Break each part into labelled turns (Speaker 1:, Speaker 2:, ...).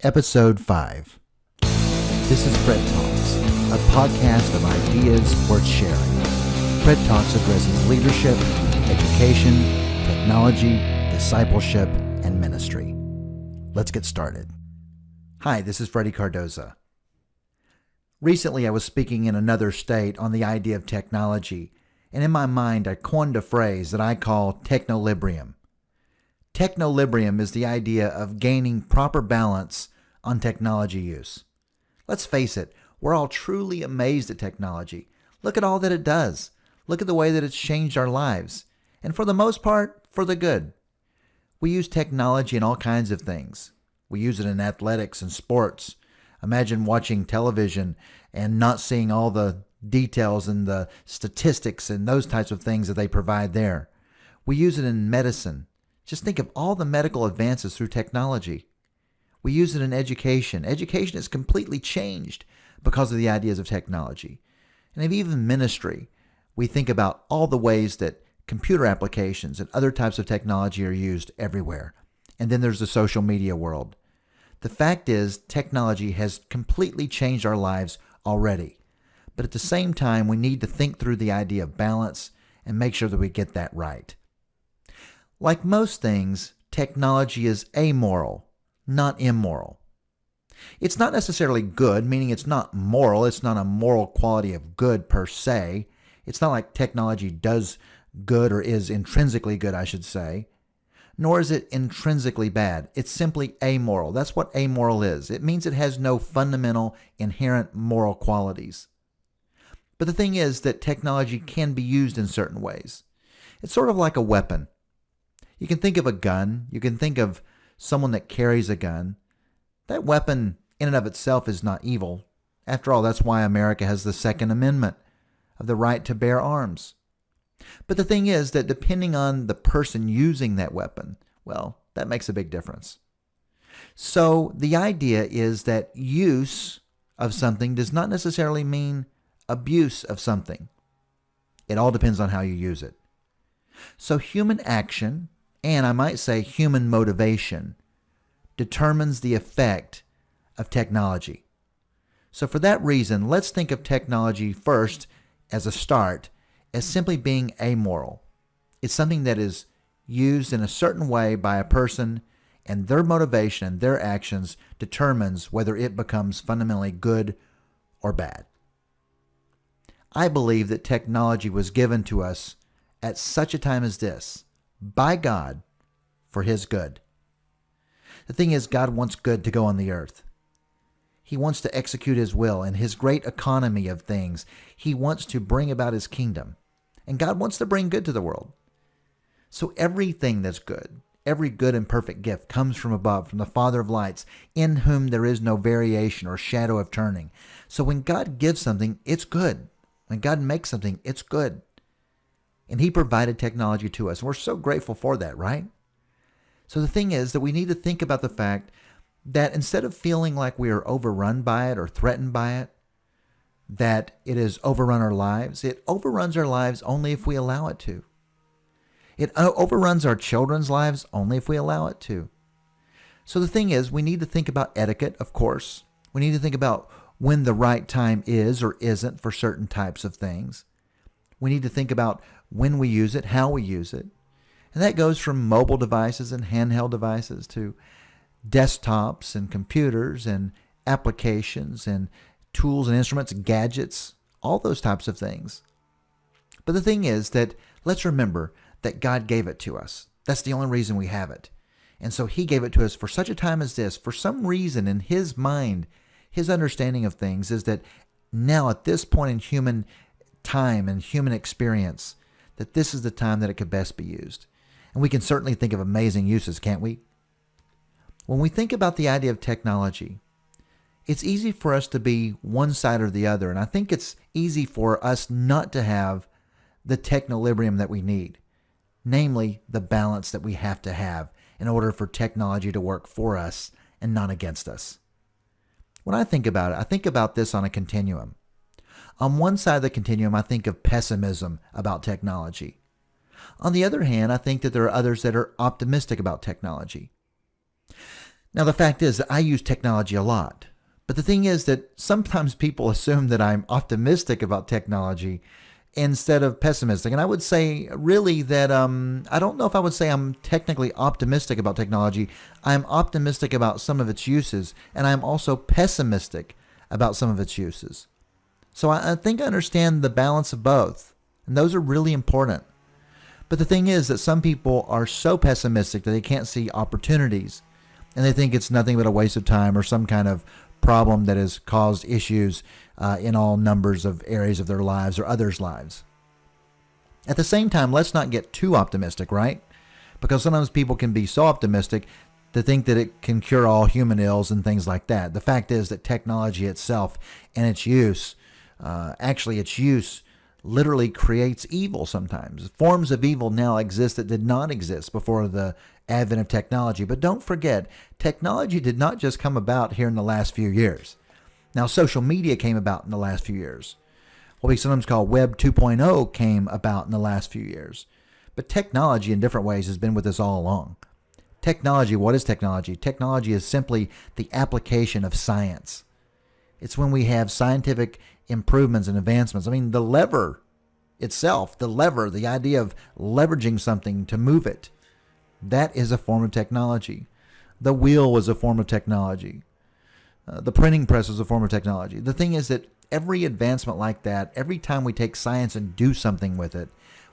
Speaker 1: Episode 5. This is Fred Talks, a podcast of ideas worth sharing. Fred Talks addresses leadership, education, technology, discipleship, and ministry. Let's get started. Hi, this is Freddie Cardoza. Recently, I was speaking in another state on the idea of technology, and in my mind, I coined a phrase that I call Technolibrium. Technolibrium is the idea of gaining proper balance on technology use. Let's face it, we're all truly amazed at technology. Look at all that it does. Look at the way that it's changed our lives. And for the most part, for the good. We use technology in all kinds of things. We use it in athletics and sports. Imagine watching television and not seeing all the details and the statistics and those types of things that they provide there. We use it in medicine. Just think of all the medical advances through technology. We use it in education. Education has completely changed because of the ideas of technology. And even ministry, we think about all the ways that computer applications and other types of technology are used everywhere. And then there's the social media world. The fact is, technology has completely changed our lives already. But at the same time, we need to think through the idea of balance and make sure that we get that right. Like most things, technology is amoral, not immoral. It's not necessarily good, meaning it's not moral. It's not a moral quality of good per se. It's not like technology does good or is intrinsically good, I should say. Nor is it intrinsically bad. It's simply amoral. That's what amoral is. It means it has no fundamental, inherent moral qualities. But the thing is that technology can be used in certain ways. It's sort of like a weapon. You can think of a gun. You can think of someone that carries a gun. That weapon in and of itself is not evil. After all, that's why America has the Second Amendment of the right to bear arms. But the thing is that depending on the person using that weapon, well, that makes a big difference. So the idea is that use of something does not necessarily mean abuse of something. It all depends on how you use it. So human action, and I might say human motivation, determines the effect of technology. So for that reason, let's think of technology first as a start as simply being amoral. It's something that is used in a certain way by a person, and their motivation and their actions determines whether it becomes fundamentally good or bad. I believe that technology was given to us at such a time as this by God for His good. The thing is, God wants good to go on the earth. He wants to execute His will in His great economy of things. He wants to bring about His kingdom. And God wants to bring good to the world. So everything that's good, every good and perfect gift comes from above, from the Father of lights, in whom there is no variation or shadow of turning. So when God gives something, it's good. When God makes something, it's good. And He provided technology to us. We're so grateful for that, right? So the thing is that we need to think about the fact that instead of feeling like we are overrun by it or threatened by it, that it has overrun our lives, it overruns our lives only if we allow it to. It overruns our children's lives only if we allow it to. So the thing is, we need to think about etiquette, of course. We need to think about when the right time is or isn't for certain types of things. We need to think about when we use it, how we use it. And that goes from mobile devices and handheld devices to desktops and computers and applications and tools and instruments, gadgets, all those types of things. But the thing is that let's remember that God gave it to us. That's the only reason we have it. And so He gave it to us for such a time as this. For some reason in His mind, His understanding of things is that now at this point in human time and human experience, that this is the time that it could best be used. And we can certainly think of amazing uses, can't we? When we think about the idea of technology, it's easy for us to be one side or the other. And I think it's easy for us not to have the technolibrium that we need, namely the balance that we have to have in order for technology to work for us and not against us. When I think about it, I think about this on a continuum. On one side of the continuum, I think of pessimism about technology. On the other hand, I think that there are others that are optimistic about technology. Now, the fact is that I use technology a lot. But the thing is that sometimes people assume that I'm optimistic about technology instead of pessimistic. And I would say really that I don't know if I would say I'm technically optimistic about technology. I'm optimistic about some of its uses, and I'm also pessimistic about some of its uses. So I think I understand the balance of both, and those are really important. But the thing is that some people are so pessimistic that they can't see opportunities, and they think it's nothing but a waste of time or some kind of problem that has caused issues in all numbers of areas of their lives or others' lives. At the same time, let's not get too optimistic, right? Because sometimes people can be so optimistic to think that it can cure all human ills and things like that. The fact is that technology itself and its use, its use literally creates evil sometimes. Forms of evil now exist that did not exist before the advent of technology. But don't forget, technology did not just come about here in the last few years. Now, social media came about in the last few years. What we sometimes call Web 2.0 came about in the last few years. But technology in different ways has been with us all along. Technology, what is technology? Technology is simply the application of science. It's when we have scientific improvements and advancements. I mean, the lever itself, the idea of leveraging something to move it, that is a form of technology. The wheel was a form of technology. The printing press was a form of technology. The thing is that every advancement like that, every time we take science and do something with it,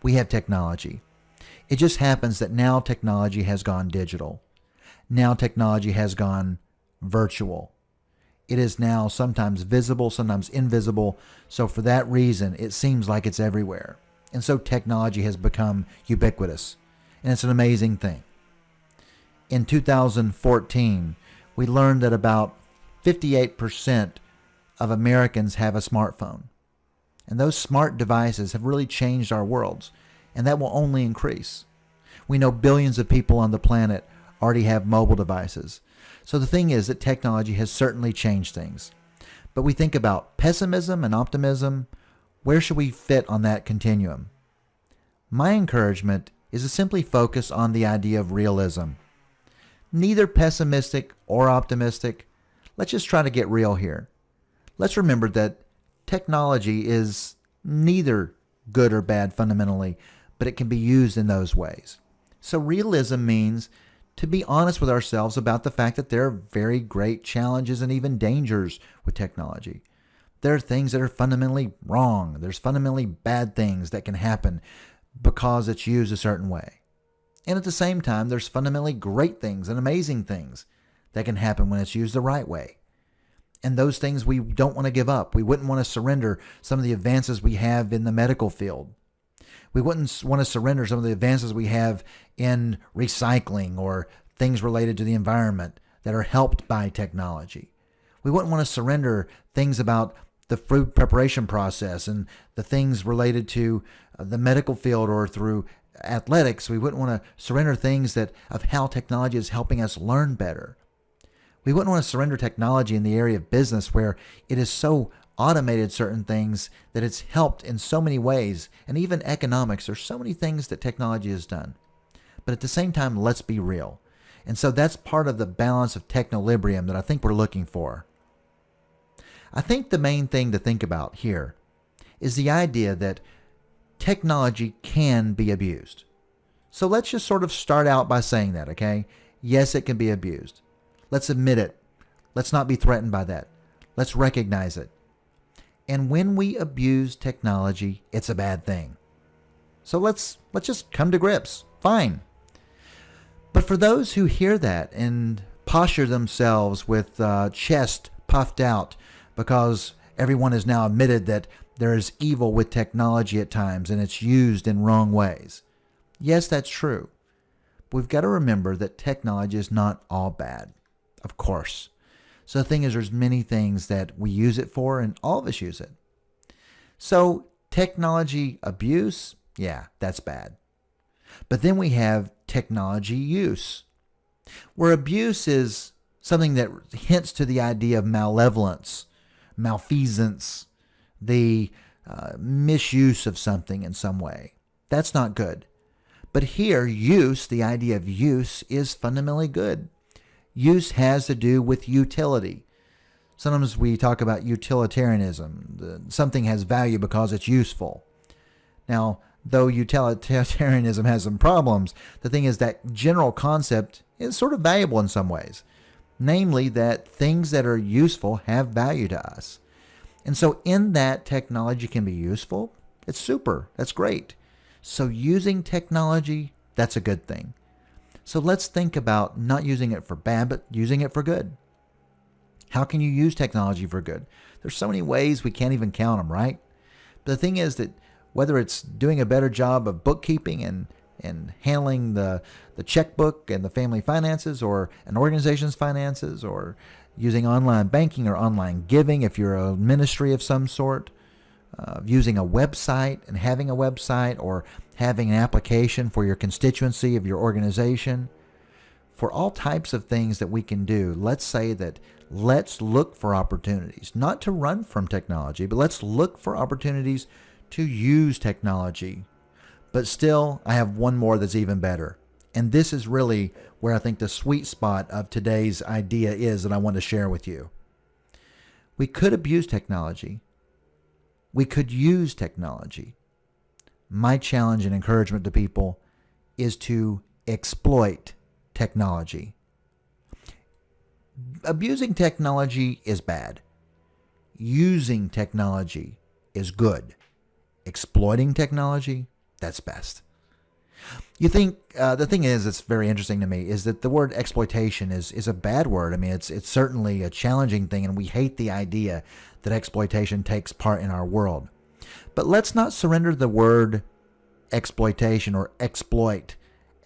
Speaker 1: we have technology. It just happens that now technology has gone digital. Now technology has gone virtual. It is now sometimes visible, sometimes invisible. So for that reason, it seems like it's everywhere. And so technology has become ubiquitous. And it's an amazing thing. In 2014, we learned that about 58% of Americans have a smartphone. And those smart devices have really changed our worlds. And that will only increase. We know billions of people on the planet already have mobile devices. So the thing is that technology has certainly changed things. But we think about pessimism and optimism. Where should we fit on that continuum? My encouragement is to simply focus on the idea of realism. Neither pessimistic or optimistic. Let's just try to get real here. Let's remember that technology is neither good or bad fundamentally, but it can be used in those ways. So realism means to be honest with ourselves about the fact that there are very great challenges and even dangers with technology. There are things that are fundamentally wrong. There's fundamentally bad things that can happen because it's used a certain way. And at the same time, there's fundamentally great things and amazing things that can happen when it's used the right way. And those things we don't want to give up. We wouldn't want to surrender some of the advances we have in the medical field. We wouldn't want to surrender some of the advances we have in recycling or things related to the environment that are helped by technology. We wouldn't want to surrender things about the food preparation process and the things related to the medical field or through athletics. We wouldn't want to surrender things that of how technology is helping us learn better. We wouldn't want to surrender technology in the area of business where it is so automated certain things that it's helped in so many ways. And even economics, there's so many things that technology has done. But at the same time, let's be real. And so that's part of the balance of Technolibrium that I think we're looking for. I think the main thing to think about here is the idea that technology can be abused. So let's just sort of start out by saying that, okay? Yes, it can be abused. Let's admit it. Let's not be threatened by that. Let's recognize it. And when we abuse technology, it's a bad thing. So let's just come to grips. Fine. But for those who hear that and posture themselves with chest puffed out because everyone has now admitted that there is evil with technology at times and it's used in wrong ways. Yes, that's true. But we've got to remember that technology is not all bad, of course. So the thing is, there's many things that we use it for, and all of us use it. So technology abuse, yeah, that's bad. But then we have technology use, where abuse is something that hints to the idea of malevolence, malfeasance, the misuse of something in some way. That's not good. But here, use, the idea of use, is fundamentally good. Use has to do with utility. Sometimes we talk about utilitarianism. Something has value because it's useful. Now, though utilitarianism has some problems, the thing is that general concept is sort of valuable in some ways. Namely, that things that are useful have value to us. And so in that, technology can be useful. It's super. That's great. So using technology, that's a good thing. So let's think about not using it for bad, but using it for good. How can you use technology for good? There's so many ways we can't even count them, right? But the thing is that whether it's doing a better job of bookkeeping and handling the checkbook and the family finances, or an organization's finances, or using online banking or online giving if you're a ministry of some sort, using a website and having a website, or having an application for your constituency of your organization. For all types of things that we can do, let's look for opportunities, not to run from technology, but let's look for opportunities to use technology. But still, I have one more that's even better. And this is really where I think the sweet spot of today's idea is that I want to share with you. We could abuse technology. We could use technology. My challenge and encouragement to people is to exploit technology. Abusing technology is bad. Using technology is good. Exploiting technology, that's best. You think, the thing is, it's very interesting to me, is that the word exploitation is a bad word. I mean, it's certainly a challenging thing, and we hate the idea that exploitation takes part in our world. But let's not surrender the word exploitation or exploit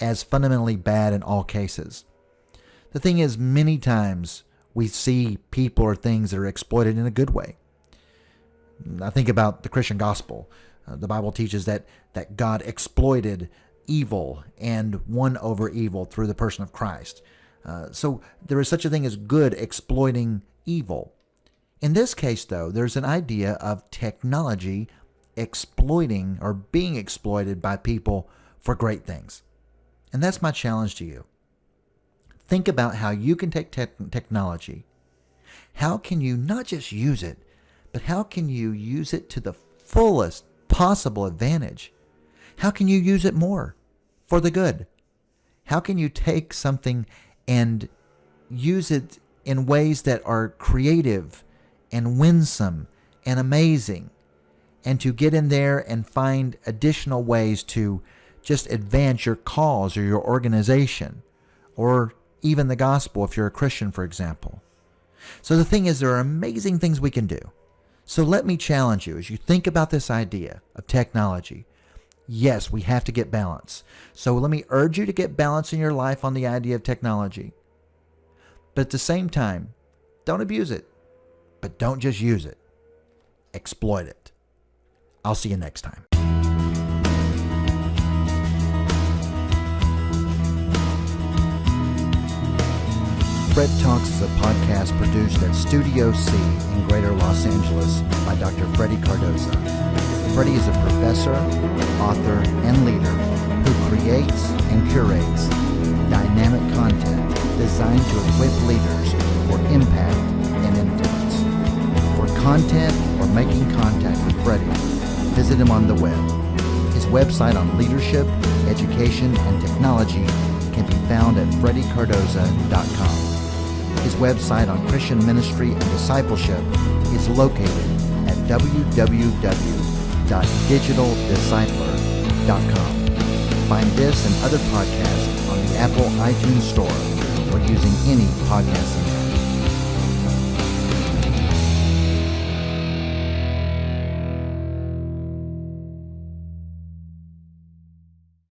Speaker 1: as fundamentally bad in all cases. The thing is, many times we see people or things that are exploited in a good way. I think about the Christian gospel. The Bible teaches that God exploited evil and won over evil through the person of Christ. So there is such a thing as good exploiting evil. In this case, though, there's an idea of technology exploiting or being exploited by people for great things. And that's my challenge to you. Think about how you can take technology. How can you not just use it, but how can you use it to the fullest possible advantage? How can you use it more for the good? How can you take something and use it in ways that are creative and winsome and amazing, and to get in there and find additional ways to just advance your cause or your organization, or even the gospel if you're a Christian, for example? So the thing is, there are amazing things we can do. So let me challenge you as you think about this idea of technology. Yes, we have to get balance. So let me urge you to get balance in your life on the idea of technology. But at the same time, don't abuse it. But don't just use it. Exploit it. I'll see you next time. Fred Talks is a podcast produced at Studio C in Greater Los Angeles by Dr. Freddie Cardoza. Freddie is a professor, author, and leader who creates and curates dynamic content designed to equip leaders for impact and influence. For content or making contact with Freddie, visit him on the web. His website on leadership, education, and technology can be found at freddycardoza.com. His website on Christian ministry and discipleship is located at www.digitaldiscipler.com. Find this and other podcasts on the Apple iTunes Store or using any podcasting